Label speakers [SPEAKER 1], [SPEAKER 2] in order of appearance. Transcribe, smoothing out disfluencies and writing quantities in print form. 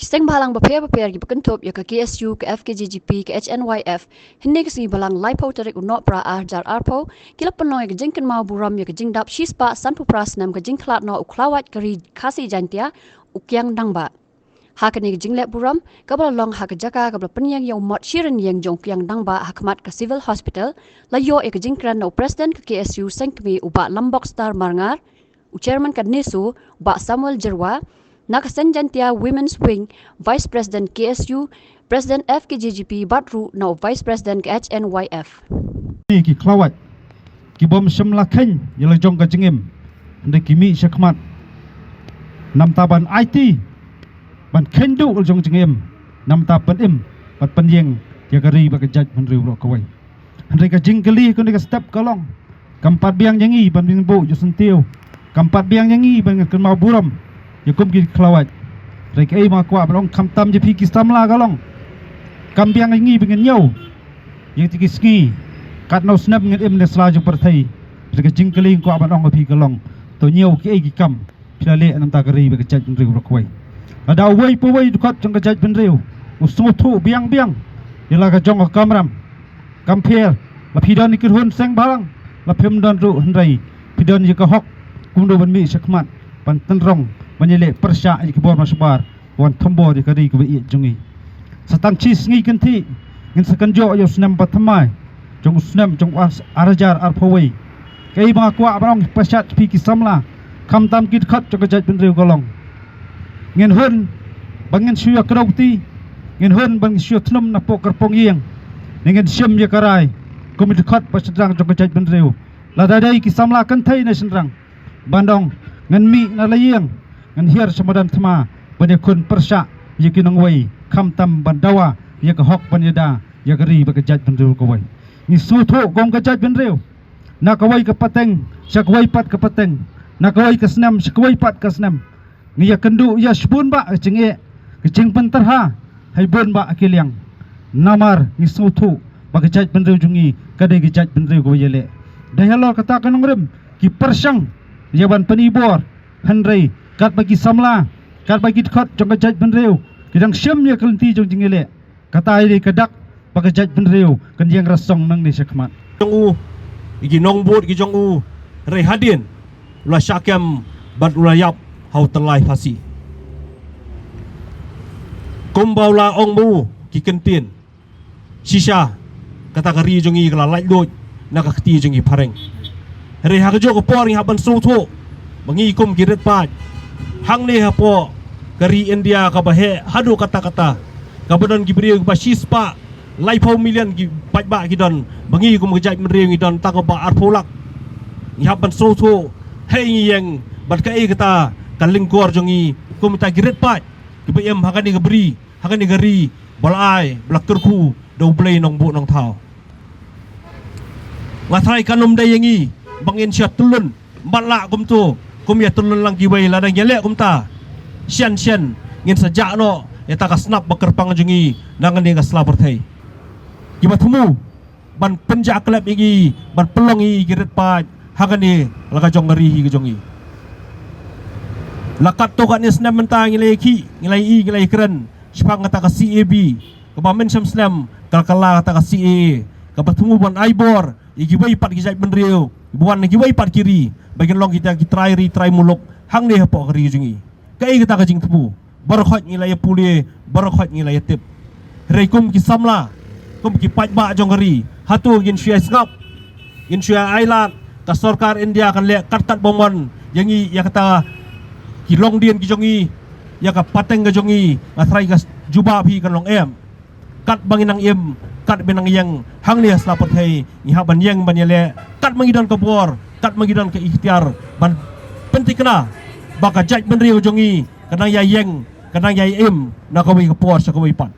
[SPEAKER 1] Kiseng balang bapaya gi pekentup ya ke KSU, ke FKJGP, ke HNYF, hindi kasi balang laipo tarik unok pra jar arpo, kila penong ya ke jingken mau buram ya ke jingdap shispa sanpu prasnam ke jingklat no uklawat keri kasi jantia ukyang dangba. Hakan ya ke jinglek buram, kabala long hak jaka kabala penyang yang mot shiren yang jong ukyang dangba hakmat ke civil hospital, layo ya ke jingkran no presiden ke KSU sengkemi uba Lombok Star Marngar, chairman ke NISU, uba Samuel Jerwa, Nakasenjantia Women's Wing, Vice President KSU, President FKJGP Batru, now Vice President HNYF.
[SPEAKER 2] Ki klawat, ki bom semla keng, yala jong ka jengim, hendak kimi syakmat, nam taban IT, ban kendu ul jong jengim, nam taban im, bat penyeng, ya kari baka jaj menriu rok kawai. Hendak ka jingkeli kun ka step kalong, kampat biang yangi ban bingbo jo sentiu, kampat biang yangi ban kan mau buram. Ya kum ki klawat rek ai ma kwa balong kam tam je pi ki samla galong kam biang ngi bengen nyau yang tiki ski kat no snap ngen im ne sla ju perthai rek jingkeli kwa balong pi galong to nyau ki ai ki kam pilale nam ta gari be jaj ben riu rokwai ada wei po wei dukat jong jaj ben riu usung thu biang biang ila ka jong kamram kampier la pidon ikir hun seng balang la phem don ru hendrai pidon je ka hok kum do ban mi sakmat pan tenrong menyelek persyak di kebor masbar wan tombor di kari kubi jungi satang cis ngi kenti ngin sekenjo yo senam patmai jong senam jong arajar arpawai kai ba kwa barong persyak pi ki samla kam tam kit khat jong jaj ben riu golong ngin hun bangin syua krauti ngin hun bang syua tnum na pokar pongyeng ngin syem ye karai komit khat pasedang jong jaj ben riu la dadai ki samla kan thai na senrang bandong ngan mi na layeng ngan hiar samadan thma bane kun persya yikinong wai kham tam bandawa ya ka hok banyada ya gari ba ka jaj benriu ko wai ni sutho gom ka jaj benriu na ka wai ka pateng sakwai pat ka pateng na ka wai ka snam sakwai pat ka snam ni ya kendu ya spun ba chinge kicing pentarha hai bon ba akiliang namar ni sutho ba ka jaj benriu jungi kadai ka jaj benriu ko yele dahalo kata kanong rem ki persyang yaban penibor handrai kat bagi samla kat bagi khot jong jaj benriu kidang syem ya kelenti jong jingele kata ai kadak bagi jaj benriu kan yang rasong nang ni sakmat
[SPEAKER 3] jong u igi nong bot gi jong u re hadin la syakam bad ulayap hau telai fasi kumbaula ong mu ki kentin sisa kata kari jong i kala lai doj nak kati jong i pareng re ha jo ko por ni haban sutho bangi kum giret pat hang ne hapo kari India ka bahe hadu kata-kata kabadan gibriu ba shispa laipau million gi pajba gidon bangi kum gejaj menriu gidon takaba arpolak ni haban sotho hei yang bat kai kata kalingkor jongi kum ta giret pat gibem hakani gibri hakani gari balai blakkerku do play nong bu nong thau ngathai kanum dai yangi bangin syat tulun batla kum tu kum ya tulun lang giwai ladang yelek kum ta sian ngin sajak no ya ta kasnap bakerpang jungi nangan ni kasla perthai gibatmu ban penjak klep igi ban pelong i giret pa hagani laga jong ngari hi jongi lakat to kan isnam mentang ngilai ki ngilai keren sipang kata ka CAB kebamen samslam kalkala kata ka CA kabatmu ban aibor igi bai pat gijai benriu buan igi bai pat kiri bagian long kita try muluk hang ne hapo kari jungi kai kita ka jing tepu barkhot ngilai puli barkhot ngilai tip reikum ki samla kum ki pajba jong kari hatu gin syai ngap gin syai ailat ka sarkar India kan le kat bomon yangi ya kata ki long dien ki jongi ya ka pateng ka jongi atrai ka juba phi kan long em kat banginang em kat benang yang hang ni slapat hai ni ha ban yang ban yele kat mangidon ka bor kat mangidon ka ikhtiar ban pentikna baka jaj benriu jongi kanang ya yang kanang ya em na kawi ka por sa kawi pat